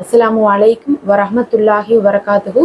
அஸ்ஸலாமு அலைக்கும் வரஹ்மத்துல்லாஹி வபரகாத்துஹு.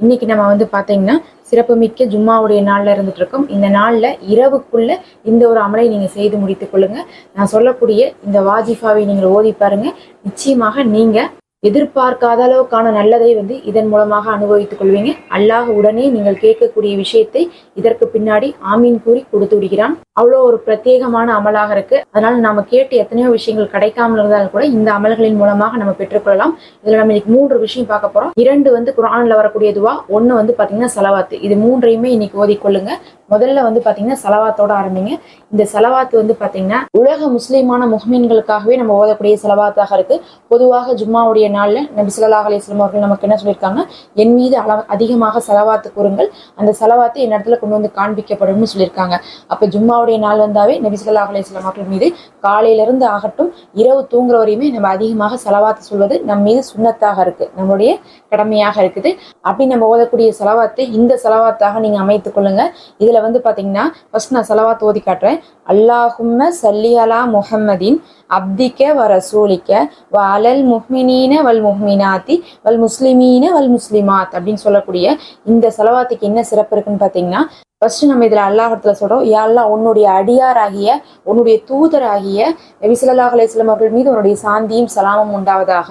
இன்னைக்கு நம்ம பார்த்தீங்கன்னா சிறப்புமிக்க ஜும்மாவுடைய நாளில் இருந்துட்டு இருக்கோம். இந்த நாளில் இரவுக்குள்ள இந்த ஒரு அமலை நீங்கள் செய்து முடித்துக் கொள்ளுங்க. நான் சொல்லக்கூடிய இந்த வாஜிஃபாவை நீங்கள் ஓதி பாருங்க. நிச்சயமாக நீங்கள் எதிர்பார்க்காத அளவுக்கான நல்லதை இதன் மூலமாக அனுபவித்துக் கொள்வீங்க. அல்லாஹ் உடனே நீங்கள் கேட்கக்கூடிய விஷயத்தை இதற்கு பின்னாடி ஆமீன் கூறி கொடுத்து விடுகிறான். அவ்வளோ ஒரு பிரத்யேகமான அமலாக இருக்கு. அதனால நாம கேட்டு எத்தனையோ விஷயங்கள் கிடைக்காமல் இருந்தாலும் கூட இந்த அமல்களின் மூலமாக நம்ம பெற்றுக்கொள்ளலாம். இதுல நம்ம இன்னைக்கு 3 விஷயம் பார்க்க போறோம். 2 குர்ஆன்ல வரக்கூடிய துவா, 1 பாத்தீங்கன்னா சலவாத்து. இது 3ஐயுமே இன்னைக்கு ஓதிக்கொள்ளுங்க. முதல்ல பாத்தீங்கன்னா சலவாத்தோட ஆரம்பிங்க. இந்த சலவாத்து பாத்தீங்கன்னா உலக முஸ்லிமான முஹ்மின்களுக்காகவே நம்ம ஓதக்கூடிய சலவாத்தாக இருக்கு. பொதுவாக ஜும்மாவுடைய நாள்ல நபி ஸல்லல்லாஹு அலைஹி வஸல்லம் அவர்கள் நமக்கு என்ன சொல்லியிருக்காங்க, என் மீது அதிகமாக சலவாத்து கூறுங்கள், அந்த சலவாத்து என் இடத்துல கொண்டு காண்பிக்கப்படும் சொல்லியிருக்காங்க. அப்ப ஜும்மாவுடைய நாள் வந்தாவே நபி ஸல்லல்லாஹு அலைஹி வஸல்லம் அவர்கள் மீது காலையிலிருந்து ஆகட்டும் இரவு தூங்குற வரையுமே நம்ம அதிகமாக சலவாத்து சொல்வது நம் மீது சுன்னத்தாக இருக்கு, நம்மளுடைய கடமையாக இருக்குது. அப்படி நம்ம ஓதக்கூடிய சலவாத்தை இந்த சலவாத்தாக நீங்க அமைத்துக் கொள்ளுங்க. இதுல பாத்தீங்கன்னா ஃபர்ஸ்ட் நான் சலவாத் ஓதி காட்டுறேன். அல்லாஹும்ம சல்லி அலா முஹம்மதின் அப்திக வ ரசூலிக வ அலல் முஹ்மினீன வல் முஹ்மினாத்தி வல் முஸ்லிமீன வல் முஸ்லிமாத் அப்படின்னு சொல்லக்கூடிய இந்த சலவாத்துக்கு என்ன சிறப்பு இருக்குன்னு பாத்தீங்கன்னா, ஃபர்ஸ்ட் நம்ம இதுல அல்லாஹ்விடத்துல சொல்றோம், யா அல்லாஹ் உன்னுடைய அடியாராகிய உன்னுடைய தூதராகிய நபி ஸல்லல்லாஹு அலைஹி வஸல்லம் அவர்கள் மீது உன்னுடைய சாந்தியும் சலாமும் உண்டாவதாக.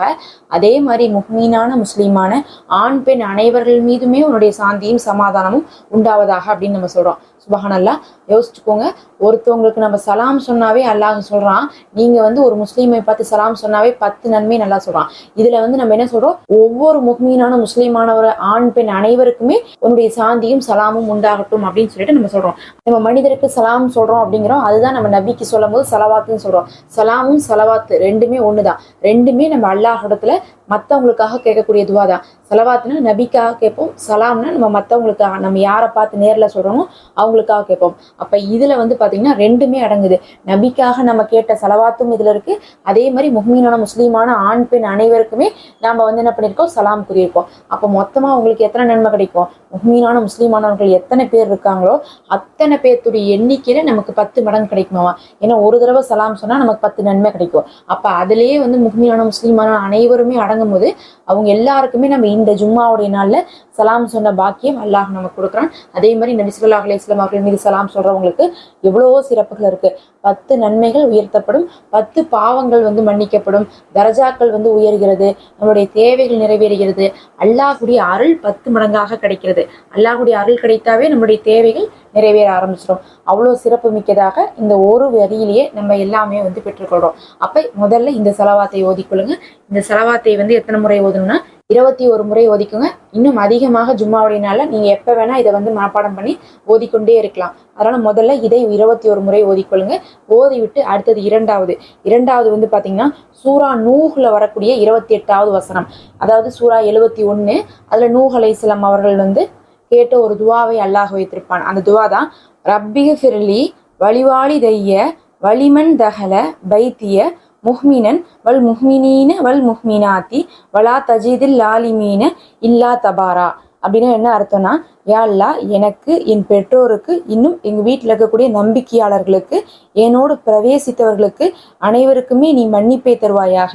அதே மாதிரி முஹ்மீனான முஸ்லிமான ஆண் பெண் அனைவர்கள் மீதுமே உன்னுடைய சாந்தியும் சமாதானமும் உண்டாவதாக அப்படின்னு நம்ம சொல்றோம். சுபஹானல்லாஹ். யோசிச்சுக்கோங்க, ஒருத்தவங்களுக்கு நம்ம சலாம் சொன்னாவே அல்லாஹ் சொல்றான், நீங்க ஒரு முஸ்லீமை பார்த்து சலாம் சொன்னாவே 10 நன்மை நல்லா சொல்றான். இதுல நம்ம என்ன சொல்றோம், ஒவ்வொரு முஹ்மீனான முஸ்லீமானவர் ஆண் பெண் அனைவருக்குமே உன்னுடைய சாந்தியும் சலாமும் உண்டாகட்டும் அப்படின்னு சொல்லிட்டு நம்ம சொல்றோம். நம்ம மனிதருக்கு சலாம் சொல்றோம் அப்படிங்கிறோம், அதுதான் நம்ம நபிக்கு சொல்லும் போது சலவாத்துன்னு சொல்றோம். சலாமும் சலவாத்து ரெண்டுமே ஒண்ணுதான். ரெண்டுமே நம்ம அல்லாஹ் இடத்துல மற்றவங்களுக்காக கேட்கக்கூடிய துவா தான். சலவாத்துனா நபிக்காக கேட்போம், சலாம்னா நம்ம மற்றவங்களுக்காக, நம்ம யாரை பார்த்து நேரில் சொல்றோமோ அவங்களுக்காக கேட்போம். அப்ப இதுல பாத்தீங்கன்னா ரெண்டுமே அடங்குது. நபிக்காக நம்ம கேட்ட சலவாத்தும் இதுல இருக்கு, அதே மாதிரி முஹ்மீனான முஸ்லீமான ஆண் பெண் அனைவருக்குமே நாம என்ன பண்ணிருக்கோம், சலாம் கூறியிருக்கோம். அப்ப மொத்தமா உங்களுக்கு எத்தனை நன்மை கிடைக்கும், முஹ்மீனான முஸ்லீமானவர்கள் எத்தனை பேர் இருக்காங்களோ அத்தனை பேர்த்துடைய எண்ணிக்கையில நமக்கு 10 மடங்கு கிடைக்குமாவா. ஏன்னா ஒரு தடவை சலாம் சொன்னா நமக்கு 10 நன்மை கிடைக்கும். அப்ப அதுலயே முஹ்மீனான முஸ்லீமான அனைவருமே அடங்கும் போது அவங்க எல்லாருக்குமே நம்ம இந்த ஜும்மாவுடைய நாள்ல சலாம் சொன்ன பாக்கியம் அல்லாஹ் நமக்கு கொடுக்குறான். அதே மாதிரி நபி ஸல்லல்லாஹு அலைஹி வஸல்லம் அவர்கள் மீது சலாம் சொல்றவங்களுக்கு எவ்வளவோ சிறப்புகள் இருக்கு. 10 நன்மைகள் உயர்த்தப்படும், 10 பாவங்கள் மன்னிக்கப்படும், தரஜாக்கள் உயர்கிறது, நம்மளுடைய தேவைகள் நிறைவேறுகிறது, அல்லாஹ்வுடைய அருள் 10 மடங்காக கிடைக்கிறது. அல்லாஹ்வுடைய அருள் கிடைத்தாவே நம்மளுடைய தேவைகள் நிறைவேற ஆரம்பிச்சிடும். அவ்வளோ சிறப்பு மிக்கதாக இந்த ஒரு வரியிலேயே நம்ம எல்லாமே பெற்றுக்கொள்றோம். அப்ப முதல்ல இந்த சலவாத்தை ஓதிக்கொள்ளுங்க. இந்த சலவாத்தை எத்தனை முறை ஓதணும்னா 21 முறை ஓதிக்குங்க. இன்னும் அதிகமாக ஜும்மாவுடைய நாள்ல நீங்க எப்ப வேணா இதை மனப்பாடம் பண்ணி ஓதிக்கொண்டே இருக்கலாம். அதனால முதல்ல இதை 21 முறை ஓதிக்கொள்ளுங்க. ஓதி விட்டு அடுத்தது இரண்டாவது பாத்தீங்கன்னா சூரா நூஹ்ல வரக்கூடிய 28வது வசனம், அதாவது சூரா 71, அதுல நூஹ் அலைஹிஸ்ஸலாம் அவர்கள் கேட்ட ஒரு துவாவை அல்லாஹ் வைத்திருப்பான். அந்த துவா தான், ரப்பிக்ஃபிர்லி வலிவாலிதைய வலிமன் தஹல பைத்திய முஹ்மினன் வல் முஹ்மினீன வல் முஹ்மினாத்தி வலா தஜிதில் லாலிமீன இல்லா தபாரா. அப்படின்னா என்ன அர்த்தம்னா, யா அல்லாஹ் எனக்கு, என் பெற்றோருக்கு, இன்னும் எங்க வீட்டில் இருக்கக்கூடிய நம்பிக்கையாளர்களுக்கு, என்னோடு பிரவேசித்தவர்களுக்கு அனைவருக்குமே நீ மன்னிப்பை தருவாயாக.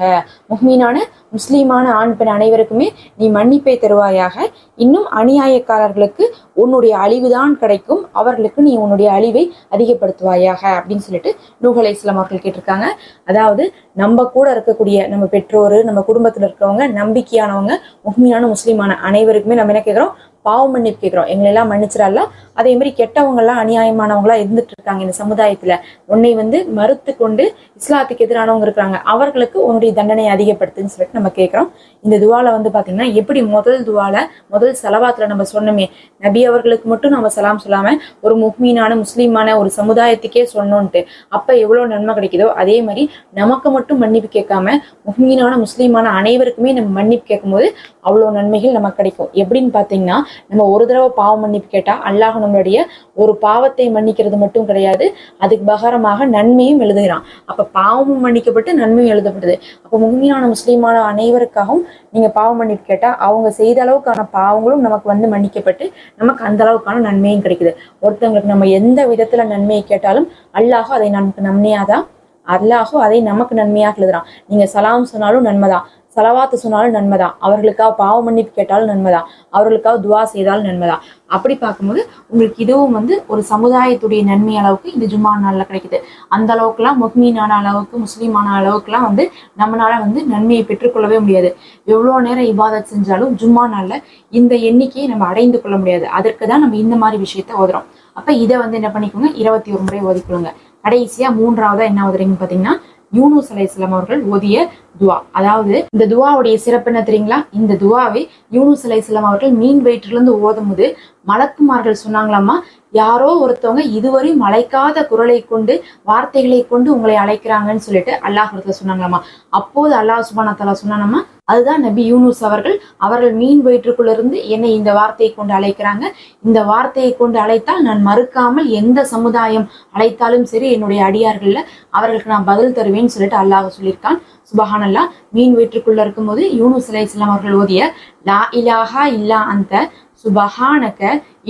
முஹ்மீனான முஸ்லீமான ஆண் பெண் அனைவருக்குமே நீ மன்னிப்பை தருவாயாக. இன்னும் அநியாயக்காரர்களுக்கு உன்னுடைய அழிவுதான் கிடைக்கும், அவர்களுக்கு நீ உன்னுடைய அழிவை அதிகப்படுத்துவாயாக அப்படின்னு சொல்லிட்டு நூஹ் அலைஹிஸ்ஸலாம் அவர்கள் கேட்டிருக்காங்க. அதாவது நம்ம கூட இருக்கக்கூடிய நம்ம பெற்றோர், நம்ம குடும்பத்தில் இருக்கிறவங்க, நம்பிக்கையானவங்க, முஹ்மீனான முஸ்லீமான அனைவருக்குமே நம்ம என்ன கேட்கிறோம், பாவ மன்னிப்பு கேட்கிறோம். எங்களெல்லாம் மன்னிச்சிடல. அதே மாதிரி கெட்டவங்கெல்லாம் அநியாயமானவங்களா இருந்துட்டு இருக்காங்க இந்த சமுதாயத்துல, உன்னை மறுத்து கொண்டு இஸ்லாத்துக்கு எதிரானவங்க இருக்கிறாங்க, அவர்களுக்கு உன்னுடைய தண்டனை அதிகப்படுத்துன்னு சொல்லிட்டு நம்ம கேட்கிறோம். இந்த துவால பாத்தீங்கன்னா எப்படி முதல் சலவாத்துல நம்ம சொன்னோமே, நபி அவர்களுக்கு மட்டும் நம்ம சலாம் சொல்லாம ஒரு முஹ்மீனான முஸ்லீமான ஒரு சமுதாயத்துக்கே சொன்னோன்ட்டு அப்ப எவ்வளவு நன்மை கிடைக்குதோ, அதே மாதிரி நமக்கு மட்டும் மன்னிப்பு கேட்காம முஹ்மீனான முஸ்லீமான அனைவருக்குமே நம்ம மன்னிப்பு கேட்கும் போது அவ்வளவு நன்மைகள் நமக்கு கிடைக்கும். எப்படின்னு பாத்தீங்கன்னா, நம்ம ஒரு தடவை பாவம் மன்னிப்பு கேட்டா அல்லாஹ் நம்மளுடைய ஒரு பாவத்தை மன்னிக்கிறது மட்டும் கிடையாது, அதுக்கு பகரமாக நன்மையும் எழுதுகிறான். அப்ப பாவமும் மன்னிக்கப்பட்டு நன்மையும் எழுதப்படுது. அப்ப முஹ்மீனான முஸ்லீமான அனைவருக்காகவும் நீங்க பாவம் மன்னிப்பு கேட்டா அவங்க செய்த அளவுக்கான பாவங்களும் நமக்கு மன்னிக்கப்பட்டு நமக்கு அந்த அளவுக்கான நன்மையும் கிடைக்குது. ஒருத்தவங்களுக்கு நம்ம எந்த விதத்துல நன்மையை கேட்டாலும் அல்லாஹ் அதை நமக்கு நன்மையாதான், அல்லாஹ் அதை நமக்கு நன்மையாக எழுதுறான். நீங்க சலாம் சொன்னாலும் நன்மைதான், சலவாத்து சொன்னாலும் நன்மைதான், அவர்களுக்காக பாவ மன்னிப்பு கேட்டாலும் நன்மைதான், அவர்களுக்காக துவா செய்தாலும் நன்மைதான். அப்படி பார்க்கும்போது உங்களுக்கு இதுவும் வந்து ஒரு சமுதாயத்துடைய நன்மை அளவுக்கு இந்த ஜும்மா நாளில் கிடைக்குது. அந்த அளவுக்குலாம் முக்மீனான அளவுக்கு, முஸ்லீமான அளவுக்குலாம் வந்து நம்மளால வந்து நன்மையை பெற்றுக்கொள்ளவே முடியாது. எவ்வளோ நேரம் இபாதத் செஞ்சாலும் ஜும்மா நாளில் இந்த எண்ணிக்கையை நம்ம அடைந்து கொள்ள முடியாது. அதற்கு தான் நம்ம இந்த மாதிரி விஷயத்த ஓதுறோம். அப்போ இதை வந்து என்ன பண்ணிக்கோங்க, 21 முறை ஓதிக்கொள்ளுங்க. கடைசியா மூன்றாவதா என்ன ஓதுறீங்கன்னு பார்த்தீங்கன்னா, யூனுஸ் அலைஹிஸ்ஸலாம் அவர்கள் ஓதிய துவா. அதாவது இந்த துவாவுடைய சிறப்பு என்ன தெரியுங்களா? இந்த துவாவை யூனுஸ் அலைஹிஸ்ஸலாம் அவர்கள் மீன் வயிற்றிலிருந்து ஓதும் போது மலக்குமார்கள் சொன்னாங்களாமா, யாரோ ஒருத்தவங்க இதுவரை அழைக்காத குரலை கொண்டு வார்த்தைகளை கொண்டு உங்களை அழைக்கிறாங்கன்னு சொல்லிட்டு அல்லாஹ் சொன்னாங்களாமா. அப்போது அல்லாஹ் சுப்ஹானஹு வ தஆலா சொன்னானாமா, அதுதான் நபி யூனுஸ் அவர்கள் மீன் வயிற்றுக்குள்ள இருந்து என்னை இந்த வார்த்தையை கொண்டு அழைக்கிறாங்க. இந்த வார்த்தையை கொண்டு அழைத்தால் நான் மறுக்காமல் எந்த சமுதாயம் அழைத்தாலும் சரி என்னுடைய அடியார்கள்ல அவர்களுக்கு நான் பதில் தருவேன்னு சொல்லிட்டு அல்லாஹ் சொல்லியிருக்கான். சுபஹானல்லாஹ். மீன் வயிற்றுக்குள்ள இருக்கும்போது யூனுஸ் அலைஹிஸ்ஸலாம் அவர்கள் ஓதிய லா இலாஹா இல்லா அந்த சுபஹானக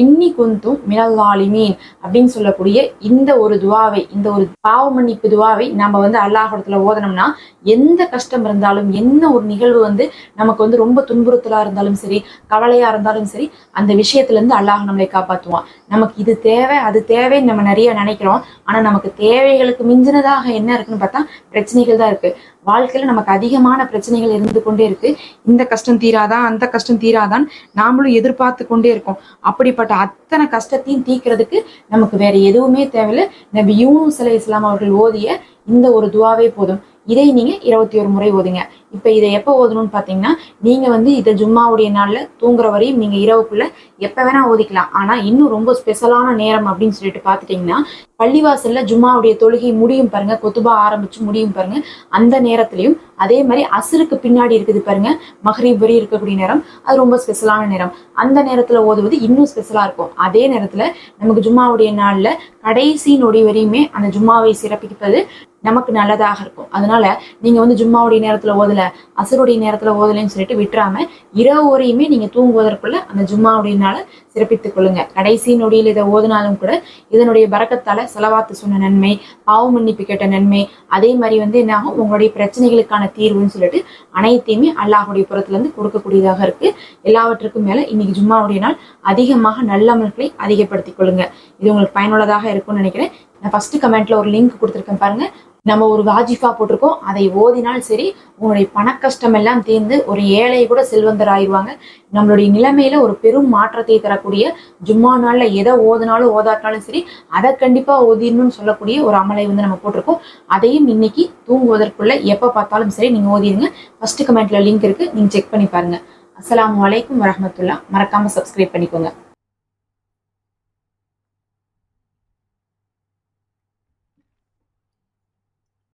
இன்னி குந்தும் மினல் ஸாலிமீன் அப்படின்னு சொல்லக்கூடிய இந்த ஒரு துவாவை, இந்த ஒரு பாவ மன்னிப்பு துவாவை நம்ம வந்து அல்லாஹ்விடத்துல ஓதனோம்னா, எந்த கஷ்டம் இருந்தாலும், என்ன ஒரு நிகழ்வு வந்து நமக்கு வந்து ரொம்ப துன்புறுத்தலா இருந்தாலும் சரி, கவலையா இருந்தாலும் சரி, அந்த விஷயத்துல இருந்து அல்லாஹ் நம்மளை காப்பாற்றுவான். நமக்கு இது தேவை, அது தேவைன்னு நம்ம நிறைய நினைக்கிறோம். ஆனா நமக்கு தேவைகளுக்கு மிஞ்சினதாக என்ன இருக்குன்னு பார்த்தா பிரச்சனைகள் தான் இருக்கு. வாழ்க்கையில நமக்கு அதிகமான பிரச்சனைகள் இருந்து கொண்டே இருக்கு. இந்த கஷ்டம் தீராதான், அந்த கஷ்டம் தீராதான் நாமளும் எதிர்பார்த்து கொண்டே இருக்கோம். அப்படிப்பட்ட அத்தனை கஷ்டத்தையும் தீர்க்கிறதுக்கு நமக்கு வேற எதுவுமே தேவையில்லை. நபி யூனுஸ் அலைஹிஸ்ஸலாம் அவர்கள் ஓதிய இந்த ஒரு துவாவே போதும். இதை நீங்க 21 முறை ஓதுங்க. இப்ப இதை எப்ப ஓதணும்னு பாத்தீங்கன்னா, நீங்க வந்து இதை ஜும்மாவுடைய நாள்ல தூங்குற வரையும் நீங்க இரவுக்குள்ள எப்ப வேணா ஓதிக்கலாம். ஆனா இன்னும் ரொம்ப ஸ்பெஷலான நேரம் அப்படின்னு சொல்லிட்டு பாத்துட்டீங்கன்னா, பள்ளிவாசல்ல ஜும்மாவுடைய தொழுகை முடியும் பாருங்க, கொத்துபா ஆரம்பிச்சு முடியும் பாருங்க, அந்த நேரத்திலையும் அதே மாதிரி அசருக்கு பின்னாடி இருக்குது பாருங்க, மஹ்ரிப் வரை இருக்கக்கூடிய நேரம், அது ரொம்ப ஸ்பெஷலான நேரம். அந்த நேரத்துல ஓதுவது இன்னும் ஸ்பெஷலா இருக்கும். அதே நேரத்துல நமக்கு ஜும்மாவுடைய நாள்ல கடைசி நொடி வரையுமே அந்த ஜும்மாவை சிறப்பிப்பது நமக்கு நல்லதாக இருக்கும். அதனால நீங்க வந்து ஜும்மாவுடைய நேரத்துல ஓதல, அசருடைய நேரத்துல ஓதலைன்னு சொல்லிட்டு விட்டுறாம இரவு வரையுமே நீங்க தூங்குவதற்குள்ள அந்த ஜும்மாவுடைய நாளை சிறப்பித்துக் கொள்ளுங்க. கடைசி நொடியில் இதை ஓதினாலும் கூட இதனுடைய பரக்கத்தால செலவாத்து சொன்ன நன்மை, பாவ மன்னிப்பு கேட்ட நன்மை, அதே மாதிரி வந்து என்ன ஆகும், உங்களுடைய பிரச்சனைகளுக்கான தீர்வுன்னு சொல்லிட்டு அனைத்தையுமே அல்லாஹுடைய புறத்துல இருந்து கொடுக்கக்கூடியதாக இருக்கு. எல்லாவற்றுக்கும் மேல இன்னைக்கு ஜும்மாவுடைய நாள் அதிகமாக நல்லமல்களை அதிகப்படுத்திக் கொள்ளுங்க. இது உங்களுக்கு பயனுள்ளதாக இருக்கும்னு நினைக்கிறேன். நான் ஃபர்ஸ்ட் கமெண்ட்ல ஒரு லிங்க் கொடுத்துருக்கேன் பாருங்க. நம்ம ஒரு வாஜிஃபா போட்டிருக்கோம், அதை ஓதினால் சரி உங்களுடைய பண கஷ்டம் எல்லாம் தீர்ந்து ஒரு ஏழை கூட செல்வந்தர் ஆயிடுவாங்க. நம்மளுடைய நிலைமையில ஒரு பெரும் மாற்றத்தை தரக்கூடிய ஜும்மா நாள்ல எதை ஓதினாலும் ஓதாட்டாலும் சரி அதை கண்டிப்பா ஓதிடணும்னு சொல்லக்கூடிய ஒரு அமலை வந்து நம்ம போட்டிருக்கோம். அதையும் இன்னைக்கு தூங்குவதற்குள்ள எப்ப பார்த்தாலும் சரி நீங்க ஓதிடுங்க. ஃபர்ஸ்ட் கமெண்ட்ல லிங்க் இருக்கு, நீங்க செக் பண்ணி பாருங்க. அஸ்ஸலாமு அலைக்கும் வரஹ்மத்துல்லாஹ். மறக்காம சப்ஸ்கிரைப் பண்ணிக்கோங்க.